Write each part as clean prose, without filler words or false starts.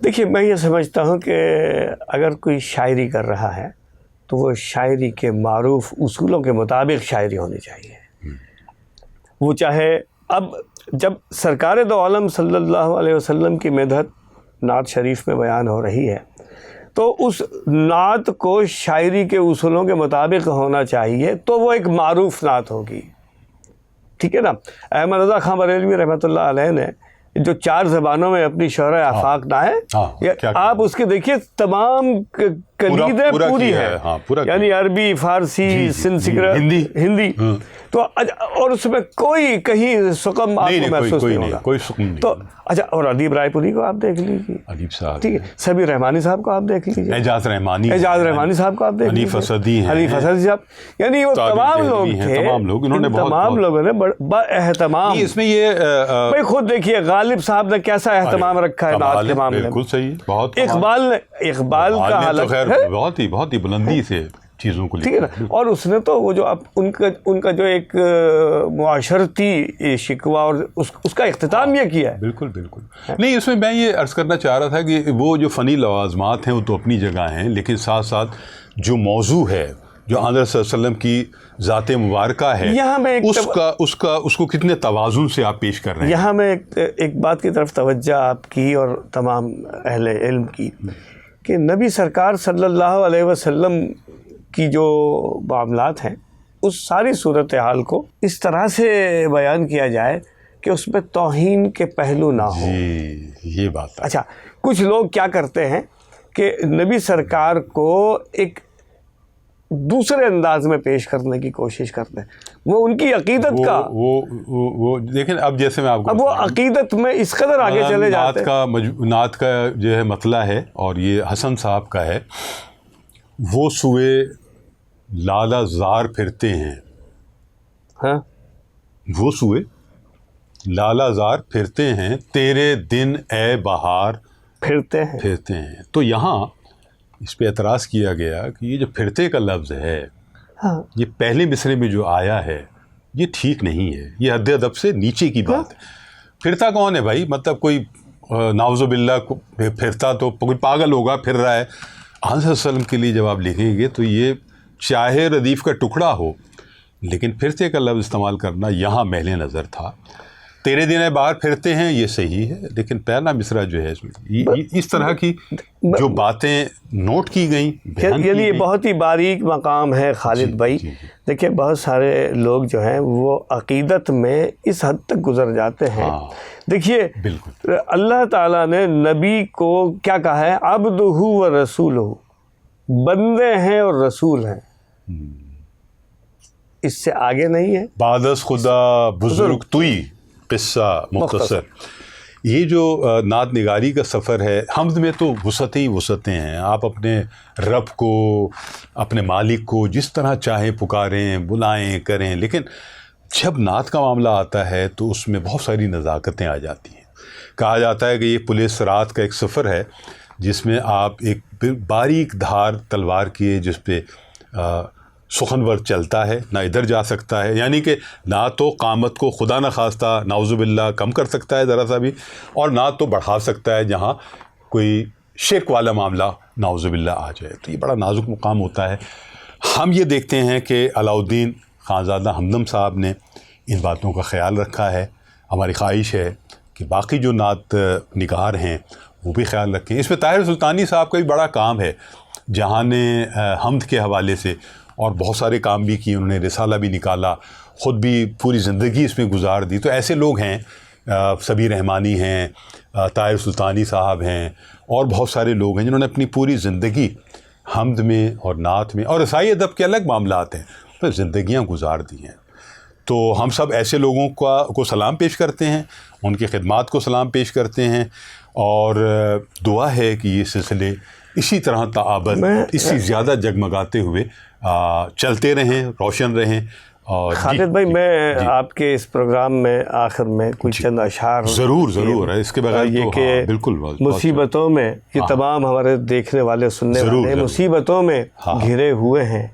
دیکھیے میں یہ سمجھتا ہوں کہ اگر کوئی شاعری کر رہا ہے تو وہ شاعری کے معروف اصولوں کے مطابق شاعری ہونی چاہیے. وہ چاہے اب جب سرکار دو عالم صلی اللہ علیہ وسلم کی مدحت نعت شریف میں بیان ہو رہی ہے تو اس نعت کو شاعری کے اصولوں کے مطابق ہونا چاہیے تو وہ ایک معروف نعت ہوگی. ٹھیک ہے نا. احمد رضا خان بریلوی رحمۃ اللہ علیہ نے جو 4 زبانوں میں اپنی شعر آفاق نائے آپ اس کے دیکھیے تمام کلیدیں پوری ہیں, یعنی عربی, فارسی, سنسکرت, ہندی. تو اور اس میں کوئی کہیں سقم آپ کو محسوس نہیں ہوگا, کوئی سقم نہیں. تو اچھا, اور ادیب رائے پوری کو آپ دیکھ لیجیے, ادیب صاحب, ٹھیک ہے, سبیر رحمانی صاحب کو آپ دیکھ لیجیے, اعجاز رحمانی صاحب کو آپ دیکھ لیجیے, حنیف اسدی صاحب, یعنی وہ تمام لوگ تھے, تمام لوگوں نے با اہتمام. اس میں یہ بھائی خود دیکھیے غالب صاحب نے کیسا اہتمام رکھا ہے نعت کے معاملے میں. بالکل صحیح. بہت اقبال کا حالت ہے بہت ہی بلندی سے چیزوں کو, ٹھیک ہے نا. اور اس نے تو وہ جو ان کا جو ایک معاشرتی شکوہ اور اس کا اختتام یہ کیا ہے. بالکل. نہیں, اس میں یہ عرض کرنا چاہ رہا تھا کہ وہ جو فنی لوازمات ہیں وہ تو اپنی جگہ ہیں, لیکن ساتھ ساتھ جو موضوع ہے جو آنظر صلی اللہ علیہ وسلم کی ذات مبارکہ ہے, یہاں میں اس کو کتنے توازن سے آپ پیش کر رہے ہیں. یہاں میں ایک بات کی طرف توجہ آپ کی اور تمام اہل علم کی کہ نبی سرکار صلی اللہ علیہ وسلم کی جو معاملات ہیں اس ساری صورتحال کو اس طرح سے بیان کیا جائے کہ اس میں توہین کے پہلو نہ ہو. یہ بات ہے. اچھا, کچھ لوگ کیا کرتے ہیں کہ نبی سرکار کو ایک دوسرے انداز میں پیش کرنے کی کوشش کرتے ہیں. وہ ان کی عقیدت کا وہ دیکھیں, اب جیسے میں آپ کو, اب وہ عقیدت میں اس قدر آگے چلے جاتے ہیں. نعت کا جو ہے مسئلہ ہے, اور یہ حسن صاحب کا ہے, وہ سوئے لالہ زار پھرتے ہیں. ہاں, وہ سوئے لالہ زار پھرتے ہیں, تیرے دن اے بہار پھرتے ہیں. تو یہاں اس پہ اعتراض کیا گیا کہ یہ جو پھرتے کا لفظ ہے, یہ پہلے مصرے میں جو آیا ہے یہ ٹھیک نہیں ہے, یہ حد ادب سے نیچے کی بات ہے. پھرتا کون ہے بھائی؟ مطلب کوئی نعوذ باللہ پھرتا تو کوئی پاگل ہوگا, پھر رہا ہے. آنظر صلی اللہ علیہ وسلم کے لیے جب آپ لکھیں گے تو یہ چاہے ردیف کا ٹکڑا ہو, لیکن پھرتے کا لفظ استعمال کرنا یہاں محل نظر تھا. تیرے دن باہر پھرتے ہیں یہ صحیح ہے, لیکن پہلا مصرع جو ہے اس طرح کی جو باتیں نوٹ کی گئیں, یعنی یہ بہت ہی باریک مقام ہے خالد بھائی. دیکھیں بہت سارے لوگ جو ہیں وہ عقیدت میں اس حد تک گزر جاتے ہیں. دیکھیے اللہ تعالیٰ نے نبی کو کیا کہا ہے, عبدہ و رسولہ, بندے ہیں اور رسول ہیں, اس سے آگے نہیں ہے. بعد از خدا بزرگ توئی قصہ مختصر. یہ جو نعت نگاری کا سفر ہے, حمد میں تو وسعتیں ہی وسعتیں ہیں. آپ اپنے رب کو, اپنے مالک کو جس طرح چاہیں پکاریں, بلائیں, کریں, لیکن جب نعت کا معاملہ آتا ہے تو اس میں بہت ساری نزاکتیں آ جاتی ہیں. کہا جاتا ہے کہ یہ پولیس رات کا ایک سفر ہے جس میں آپ ایک باریک دھار تلوار کی, جس پہ سخنور چلتا ہے, نہ ادھر جا سکتا ہے, یعنی کہ نہ تو قامت کو خدا نہ خواستہ نعوذ باللہ کم کر سکتا ہے ذرا سا بھی, اور نہ تو بڑھا سکتا ہے جہاں کوئی شرک والا معاملہ نعوذ باللہ آ جائے. تو یہ بڑا نازک مقام ہوتا ہے. ہم یہ دیکھتے ہیں کہ علاؤالدین خانزادہ ہمدم صاحب نے ان باتوں کا خیال رکھا ہے. ہماری خواہش ہے کہ باقی جو نعت نگار ہیں وہ بھی خیال رکھیں. اس میں طاہر سلطانی صاحب کا بھی بڑا کام ہے, جہاں نے حمد کے حوالے سے اور بہت سارے کام بھی کیے. انہوں نے رسالہ بھی نکالا, خود بھی پوری زندگی اس میں گزار دی. تو ایسے لوگ ہیں, سبیر رحمانی ہیں, طاہر سلطانی صاحب ہیں, اور بہت سارے لوگ ہیں جنہوں نے اپنی پوری زندگی حمد میں اور نعت میں, اور رسائی ادب کے الگ معاملات ہیں, پر زندگیاں گزار دی ہیں. تو ہم سب ایسے لوگوں کو سلام پیش کرتے ہیں, ان کی خدمات کو سلام پیش کرتے ہیں, اور دعا ہے کہ یہ سلسلے اسی طرح تعابد اسی زیادہ جگمگاتے ہوئے چلتے رہیں, روشن رہیں. اور خالد بھائی, میں آپ کے اس پروگرام میں آخر میں کچھ چند اشعار ضرور ہے, اس کے بغیر یہ کہ بالکل مصیبتوں میں یہ تمام ہمارے دیکھنے والے سننے والے مصیبتوں میں گھرے ہوئے ہیں,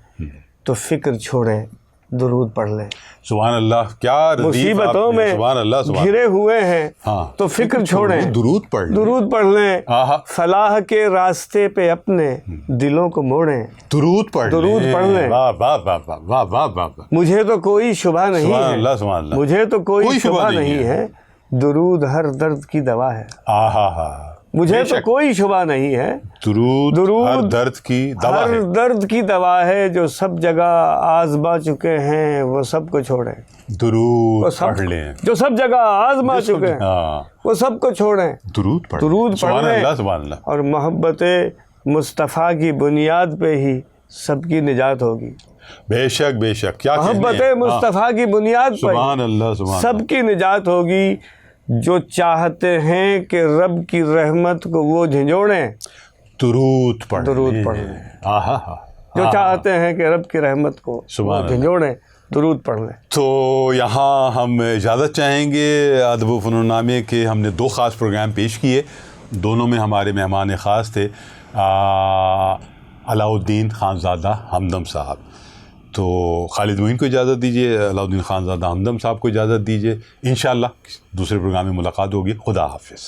تو فکر چھوڑیں درود پڑھ لیں. سبحان اللہ, کیا ردیف مصیبتوں آپ نے, میں سبحان اللہ, سبحان گھرے ہوئے ہیں ہاں تو فکر چھوڑیں, درود پڑھ لیں, درود پڑھ لیں. آہا, فلاح کے راستے پہ اپنے دلوں کو موڑیں, درود پڑھ لیں. واہ واہ واہ واہ واہ واہ واہ واہ. مجھے تو کوئی شبہ نہیں سبحان ہے, اللہ, سبحان اللہ, مجھے تو کوئی کوئی شبہ شبہ نہیں نہیں ہے, درود ہر درد کی دوا ہے. آہا ہا, مجھے تو کوئی شبہ نہیں ہے, درود ہر درد کی دوا ہے. ہر درد کی دوا ہے. جو سب جگہ آزما چکے ہیں وہ سب کو چھوڑیں, درود پڑھ لیں, جو سب جگہ آزما چکے ہیں ہاں, وہ سب کو چھوڑیں, درود پڑھ درود پڑھ سبحان لیں. اللہ, سبحان اللہ. اور محبت مصطفیٰ کی بنیاد پہ ہی سب کی نجات ہوگی. بے شک بے شک, کیا محبت مصطفیٰ کی بنیاد پہ سبحان اللہ, سبحان سب کی نجات ہوگی. جو چاہتے ہیں کہ رب کی رحمت کو وہ جھنجھوڑیں, درود پڑھ لیں. آہا ہا, جو چاہتے ہیں کہ رب کی رحمت کو وہ جھنجھوڑیں, درود پڑھ لیں. تو یہاں ہم اجازت چاہیں گے. ادب و فنون نامے کے ہم نے 2 خاص پروگرام پیش کیے, دونوں میں ہمارے مہمان خاص تھے علاء الدین خانزادہ ہمدم صاحب. تو خالد معین کو اجازت دیجیے, علاء الدین خانزادہ ہمدم صاحب کو اجازت دیجیے. انشاءاللہ دوسرے پروگرام میں ملاقات ہوگی. خدا حافظ.